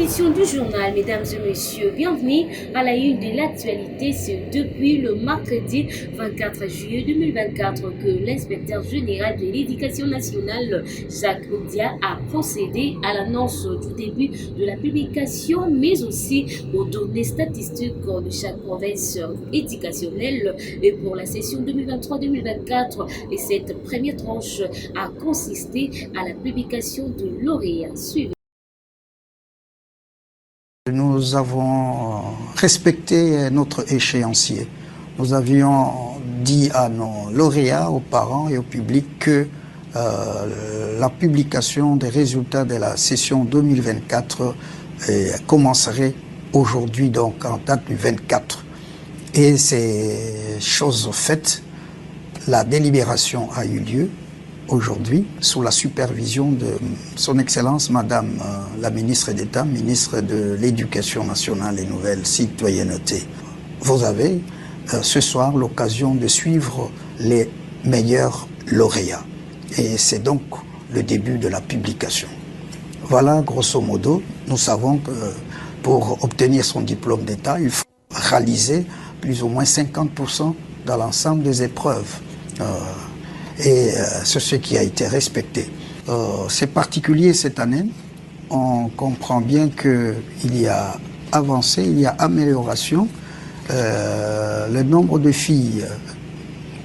édition du journal, mesdames et messieurs, bienvenue à la une de l'actualité. C'est depuis le mercredi 24 juillet 2024 que l'inspecteur général de l'éducation nationale, Jacques Odia, a procédé à l'annonce du début de la publication, mais aussi aux données statistiques de chaque province éducationnelle. Et pour la session 2023-2024, et cette première tranche a consisté à la publication de lauréats suivis. Nous avons respecté notre échéancier. Nous avions dit à nos lauréats, aux parents et au public que la publication des résultats de la session 2024 commencerait aujourd'hui, donc en date du 24. Et c'est chose faite. La délibération a eu lieu aujourd'hui, sous la supervision de son Excellence Madame la ministre d'État, ministre de l'Éducation nationale et nouvelle citoyenneté. Vous avez ce soir l'occasion de suivre les meilleurs lauréats. Et c'est donc le début de la publication. Voilà, grosso modo, nous savons que pour obtenir son diplôme d'État, il faut réaliser plus ou moins 50% dans l'ensemble des épreuves. Et c'est ce qui a été respecté. C'est particulier cette année. On comprend bien qu'il y a avancé, il y a amélioration. Le nombre de filles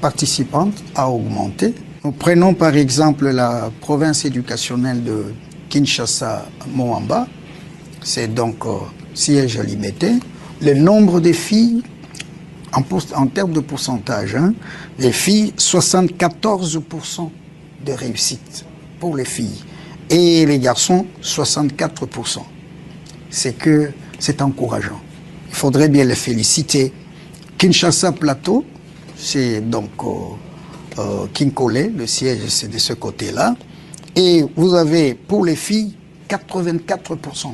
participantes a augmenté. Nous prenons par exemple la province éducationnelle de Kinshasa-Moamba. C'est donc siège limité. Le nombre de filles en termes de pourcentage, les filles, 74% de réussite pour les filles. Et les garçons, 64%. C'est encourageant. Il faudrait bien les féliciter. Kinshasa Plateau, c'est donc Kinkole, le siège c'est de ce côté-là. Et vous avez pour les filles, 84%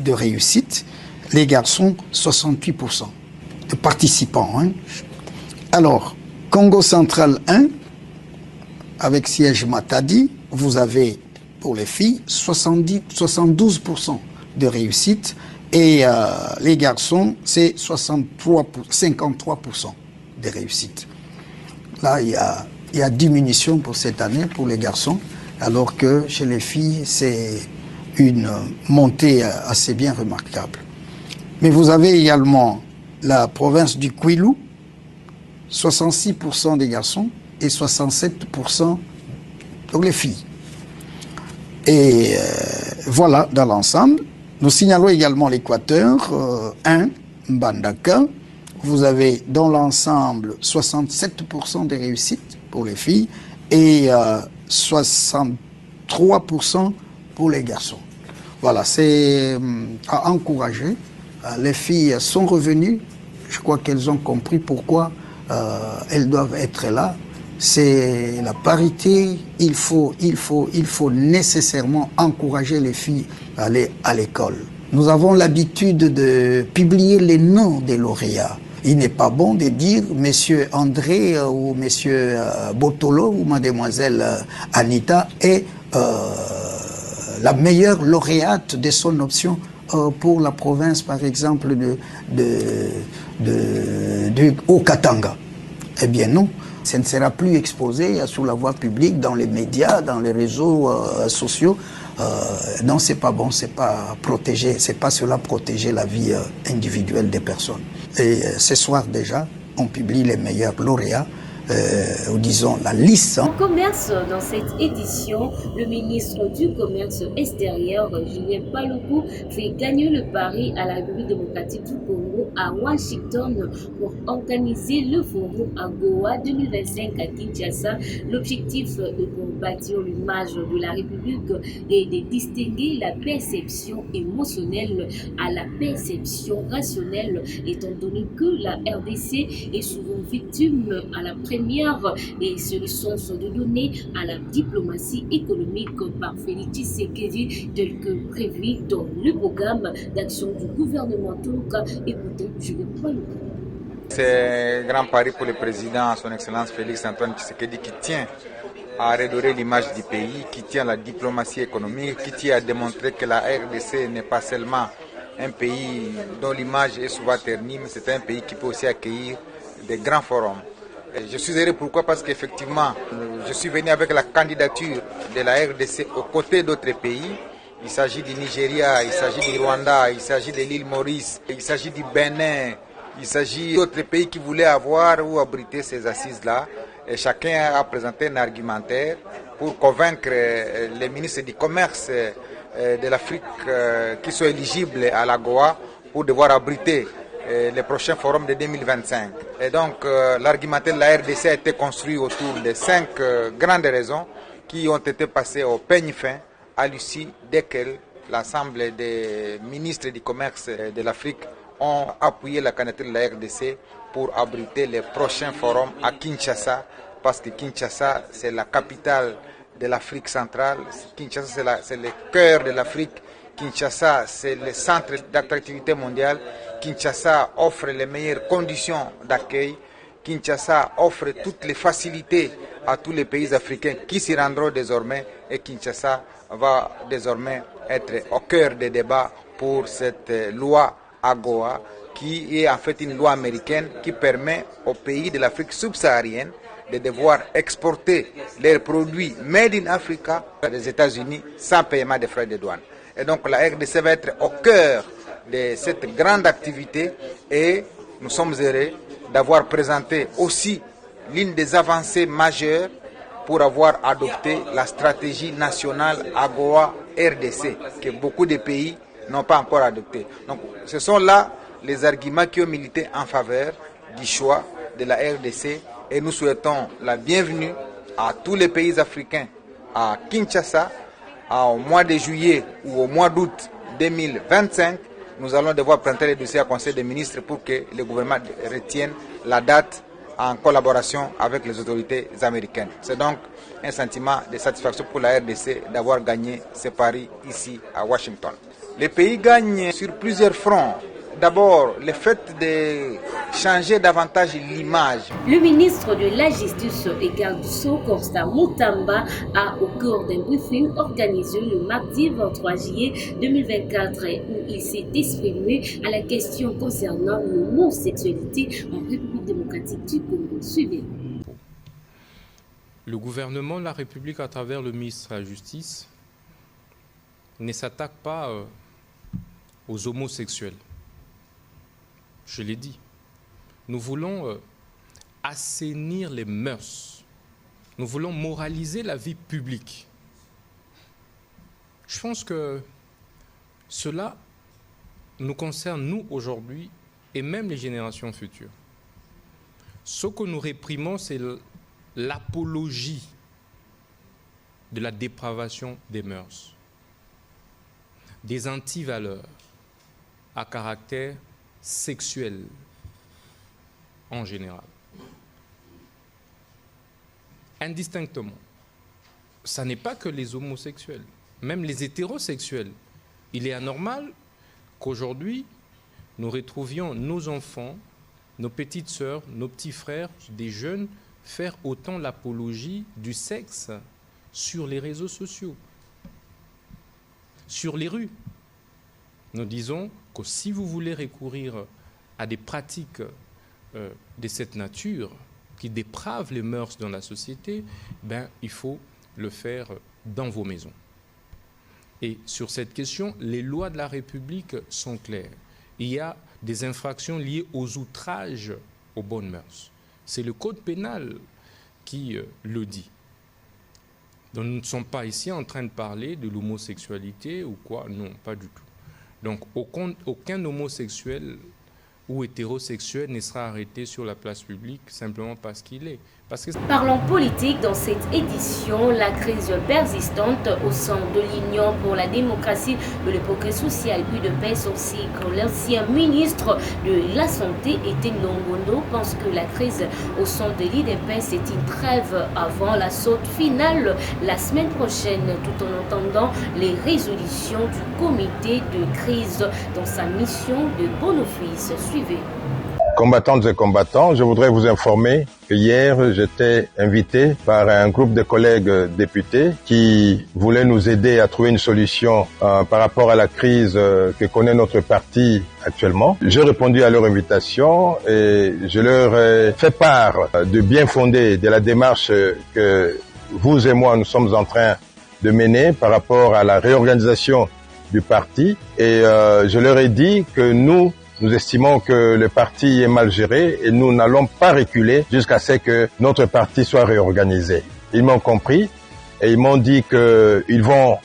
de réussite. Les garçons, 68%. De participants. Alors, Congo Central 1, avec siège Matadi, vous avez pour les filles 72% de réussite et les garçons, c'est 53% de réussite. Là, il y a diminution pour cette année pour les garçons, alors que chez les filles, c'est une montée assez bien remarquable. Mais vous avez également la province du Kwilu, 66% des garçons et 67% pour les filles. Et voilà, dans l'ensemble. Nous signalons également l'Équateur, 1, Mbandaka. Vous avez dans l'ensemble 67% des réussites pour les filles et 63% pour les garçons. Voilà, c'est à encourager. Les filles sont revenues. Je crois qu'elles ont compris pourquoi elles doivent être là. C'est la parité. Il faut nécessairement encourager les filles à aller à l'école. Nous avons l'habitude de publier les noms des lauréats. Il n'est pas bon de dire Monsieur André ou Monsieur Botolo ou Mademoiselle Anita est la meilleure lauréate de son option pour la province, par exemple, de Haut-Katanga. Eh bien non, ça ne sera plus exposé sur la voie publique, dans les médias, dans les réseaux sociaux. Non, c'est pas bon, c'est pas protégé, c'est pas cela protéger la vie individuelle des personnes. Et ce soir déjà, on publie les meilleurs lauréats. Disons la liste. En commerce, dans cette édition, le ministre du Commerce extérieur, Julien Paluku, fait gagner le pari à la République démocratique du Congo à Washington pour organiser le forum AGOA 2025 à Kinshasa. L'objectif est pour bâtir l'image de la République et de distinguer la perception émotionnelle à la perception rationnelle, étant donné que la RDC est souvent victime à la première et solutions de données à la diplomatie économique par Félix Tshisekedi, tel que prévu dans le programme d'action du gouvernement turc. Écoutez, je vais prendre. C'est un grand pari pour le président, son Excellence Félix Antoine Tshisekedi, qui tient à redorer l'image du pays, qui tient à la diplomatie économique, qui tient à démontrer que la RDC n'est pas seulement un pays dont l'image est souvent ternie, mais c'est un pays qui peut aussi accueillir des grands forums. Et je suis heureux pourquoi? Parce qu'effectivement, je suis venu avec la candidature de la RDC aux côtés d'autres pays. Il s'agit du Nigeria, il s'agit du Rwanda, il s'agit de l'île Maurice, il s'agit du Bénin, il s'agit d'autres pays qui voulaient avoir ou abriter ces assises-là. Et chacun a présenté un argumentaire pour convaincre les ministres du commerce de l'Afrique qui sont éligibles à l'AGOA pour devoir abriter les prochains forums de 2025. Et donc l'argumentaire de la RDC a été construit autour de 5 grandes raisons qui ont été passées au peigne fin à l'issue desquelles l'ensemble des ministres du commerce de l'Afrique ont appuyé la candidature de la RDC pour abriter les prochains forums à Kinshasa, parce que Kinshasa, c'est la capitale de l'Afrique centrale. Kinshasa, c'est le cœur de l'Afrique. Kinshasa, c'est le centre d'attractivité mondiale. Kinshasa offre les meilleures conditions d'accueil. Kinshasa offre toutes les facilités à tous les pays africains qui s'y rendront désormais. Et Kinshasa va désormais être au cœur des débats pour cette loi AGOA, qui est en fait une loi américaine qui permet aux pays de l'Afrique subsaharienne de devoir exporter leurs produits made in Africa des États-Unis sans paiement de frais de douane. Et donc la RDC va être au cœur de cette grande activité et nous sommes heureux d'avoir présenté aussi l'une des avancées majeures pour avoir adopté la stratégie nationale AGOA RDC que beaucoup de pays n'ont pas encore adopté. Donc ce sont là les arguments qui ont milité en faveur du choix de la RDC et nous souhaitons la bienvenue à tous les pays africains à Kinshasa au mois de juillet ou au mois d'août 2025. Nous allons devoir présenter les dossiers au Conseil des ministres pour que le gouvernement retienne la date en collaboration avec les autorités américaines. C'est donc un sentiment de satisfaction pour la RDC d'avoir gagné ce pari ici à Washington. Les pays gagnent sur plusieurs fronts. D'abord, le fait de changer davantage l'image. Le ministre de la Justice et garde du sceau, Constant Mutamba, a, au cours d'un briefing organisé le mardi 23 juillet 2024, où il s'est exprimé à la question concernant l'homosexualité en République démocratique du Congo. Suivez. Le gouvernement de la République, à travers le ministre de la Justice, ne s'attaque pas aux homosexuels. Je l'ai dit, nous voulons assainir les mœurs. Nous voulons moraliser la vie publique. Je pense que cela nous concerne, nous, aujourd'hui, et même les générations futures. Ce que nous réprimons, c'est l'apologie de la dépravation des mœurs, des antivaleurs à caractère sexuel en général. Indistinctement. Ça n'est pas que les homosexuels, même les hétérosexuels. Il est anormal qu'aujourd'hui, nous retrouvions nos enfants, nos petites sœurs, nos petits frères, des jeunes, faire autant l'apologie du sexe sur les réseaux sociaux, sur les rues. Nous disons que si vous voulez recourir à des pratiques de cette nature qui dépravent les mœurs dans la société, il faut le faire dans vos maisons. Et sur cette question, les lois de la République sont claires. Il y a des infractions liées aux outrages aux bonnes mœurs. C'est le code pénal qui le dit. Donc nous ne sommes pas ici en train de parler de l'homosexualité ou quoi, non, pas du tout. Donc aucun homosexuel ou hétérosexuel ne sera arrêté sur la place publique simplement parce qu'il est. Parlons politique dans cette édition. La crise persistante au sein de l'Union pour la démocratie et le progrès social UDPS, aussi que l'ancien ministre de la Santé, Étienne Longondo, pense que la crise au sein de l'UDPS est une trêve avant la saute finale la semaine prochaine, tout en entendant les résolutions du comité de crise dans sa mission de bon office. Suivez. Combattantes et combattants, je voudrais vous informer que hier, j'étais invité par un groupe de collègues députés qui voulaient nous aider à trouver une solution par rapport à la crise que connaît notre parti actuellement. J'ai répondu à leur invitation et je leur ai fait part du bien fondé de la démarche que vous et moi, nous sommes en train de mener par rapport à la réorganisation du parti. Et je leur ai dit que nous estimons que le parti est mal géré et nous n'allons pas reculer jusqu'à ce que notre parti soit réorganisé. Ils m'ont compris et ils m'ont dit qu'ils vont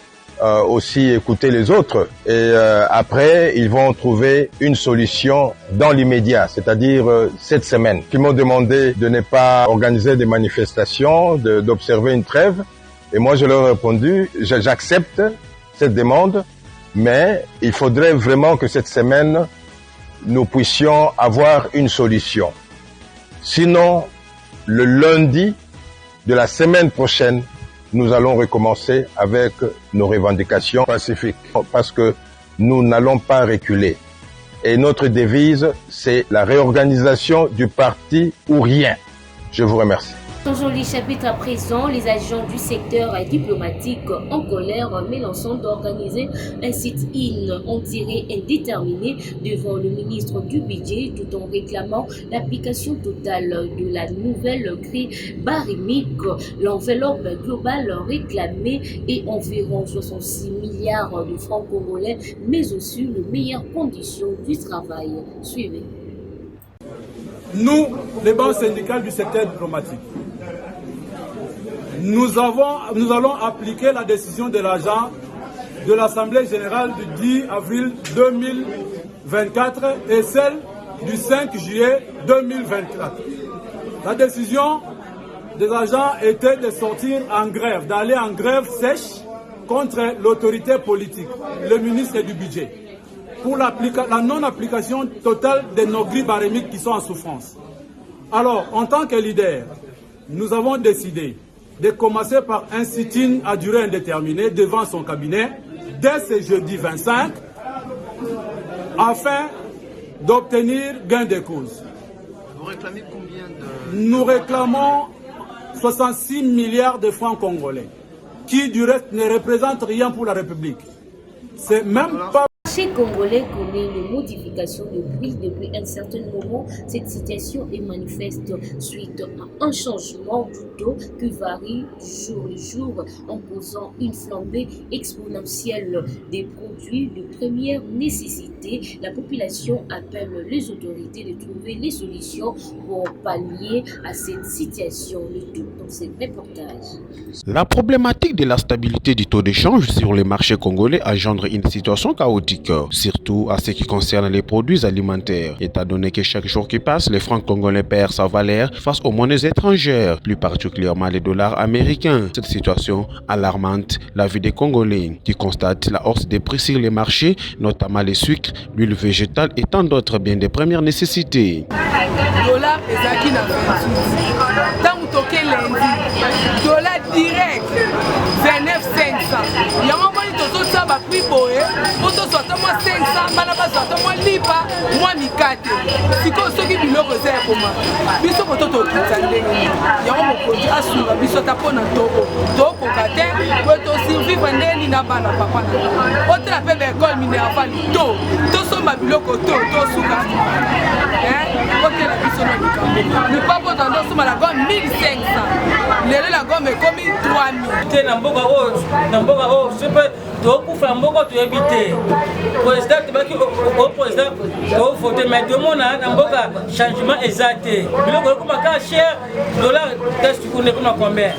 aussi écouter les autres et après ils vont trouver une solution dans l'immédiat, c'est-à-dire cette semaine. Ils m'ont demandé de ne pas organiser des manifestations, d'observer une trêve et moi je leur ai répondu, j'accepte cette demande, mais il faudrait vraiment que cette semaine nous puissions avoir une solution. Sinon, le lundi de la semaine prochaine, nous allons recommencer avec nos revendications pacifiques parce que nous n'allons pas reculer. Et notre devise, c'est la réorganisation du parti ou rien. Je vous remercie. Changeons les chapitres à présent. Les agents du secteur diplomatique en colère menaçant d'organiser un sit-in en tiré indéterminé devant le ministre du Budget tout en réclamant l'application totale de la nouvelle grille barymique. L'enveloppe globale réclamée est environ 66 milliards de francs congolais, mais aussi de meilleures conditions du travail. Suivez. Nous, les banques syndicales du secteur diplomatique, nous allons appliquer la décision de l'agent de l'Assemblée générale du 10 avril 2024 et celle du 5 juillet 2024. La décision des agents était de sortir en grève, d'aller en grève sèche contre l'autorité politique, le ministre du Budget, pour la non-application totale de nos grilles barymiques qui sont en souffrance. Alors, en tant que leader, nous avons décidé de commencer par un sit-in à durée indéterminée devant son cabinet dès ce jeudi 25 afin d'obtenir gain de cause. Vous réclamez combien de... Nous réclamons 66 milliards de francs congolais qui du reste ne représentent rien pour la République. C'est même pas... Le marché congolais connaît une modification de prix depuis un certain moment. Cette situation est manifeste suite à un changement du taux qui varie jour le jour en causant une flambée exponentielle des produits de première nécessité. La population appelle les autorités de trouver les solutions pour pallier à cette situation. Le tout dans ces reportages. La problématique de la stabilité du taux d'échange sur les marchés congolais engendre une situation chaotique, surtout à ce qui concerne les produits alimentaires, étant donné que chaque jour qui passe, les francs congolais perdent sa valeur face aux monnaies étrangères, plus particulièrement les dollars américains. Cette situation alarmante la vie des Congolais qui constatent la hausse des prix sur les marchés, notamment les sucres, l'huile végétale et tant d'autres biens de première nécessité. Dollar ezaki na 28. Tant toke lundi, dollar direct 29,500. Yango moni tozotsa ba prix boye, poto soit moi 500, bana ba soit moi lipa, moi mikate. Siko soki biloko za koma. Biso poto to kitandenge. Yango mokonzi asuba biso tapona toko. Toko kate, poto survivre ndeni na bana papa na. Otra pe école minerval to soma biloko to suka. Côté la biso na mikambo. Ni pas poto ndo soma la gomme 1500. Lele la gomme komi 3000. Te na mboka o sepe to kufa mboka to éviter. Président tebaki au président au voter mais demona na mboka changement exact. Biloko comme ka cher dollar test connaît comme combien?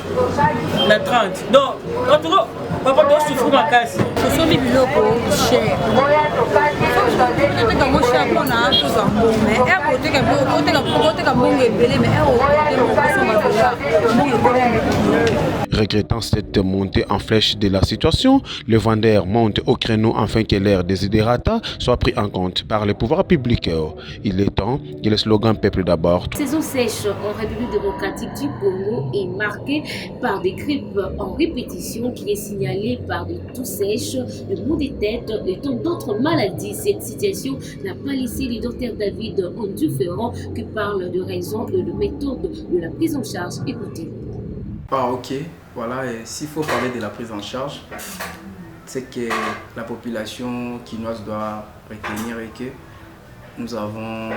Na 30. Donc en tout cas papa doit souffrir ma casse. Somi biloko cher. Teka mo cher pona to za mo mais e teka bongo ebele mais Regrettant cette montée en flèche de la situation, le vendeur monte au créneau afin que l'air desiderata soit pris en compte par les pouvoirs publics. Il est temps que le slogan Peuple d'abord. La saison sèche en République démocratique du Congo est marquée par des grippes en répétition qui est signalée par des toux sèches bouche, le maux de tête et tant d'autres maladies. Cette situation n'a pas laissé le docteur David Ondu-Ferrand qui parle de raisons et de méthodes de la prise en charge. Écoutez. Ok, voilà, s'il faut parler de la prise en charge, c'est que la population quinoise doit retenir et que nous avons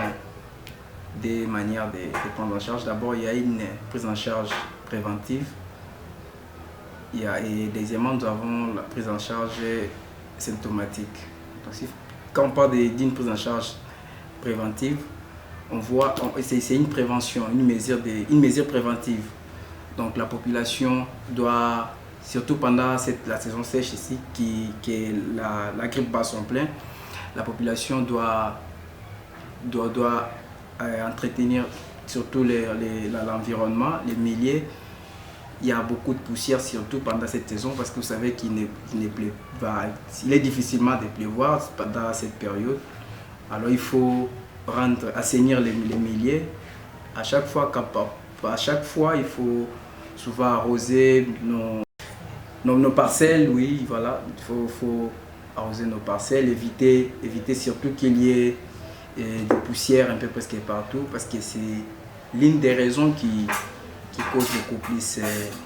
des manières de prendre en charge. D'abord, il y a une prise en charge préventive. Et deuxièmement, nous avons la prise en charge symptomatique. Donc, quand on parle d'une prise en charge préventive, on voit, c'est une prévention, une mesure préventive. Donc la population doit, surtout pendant la saison sèche ici, qui est la grippe bat son plein, la population doit entretenir surtout l'environnement, les milieux. Il y a beaucoup de poussière, surtout pendant cette saison, parce que vous savez qu'il est difficilement de pleuvoir pendant cette période. Alors il faut assainir les milieux. À chaque fois, il faut souvent arroser nos parcelles, oui, voilà. Il faut arroser nos parcelles, éviter surtout qu'il y ait des poussières un peu presque partout, parce que c'est l'une des raisons qui cause beaucoup plus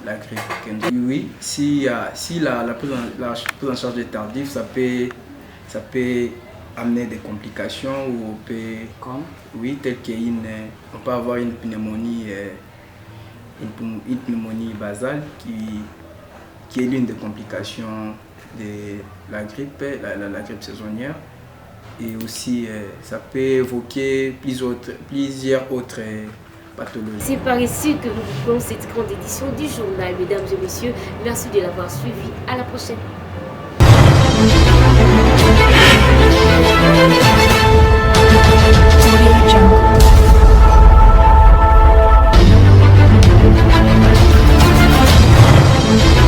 la grippe. Oui, si la prise en charge est tardive, ça peut amener des complications ou telles on peut avoir une pneumonie basale qui est l'une des complications de la grippe saisonnière. Et aussi, ça peut évoquer plusieurs autres pathologies. C'est par ici que nous bouclons cette grande édition du journal. Mesdames et messieurs, merci de l'avoir suivi. À la prochaine.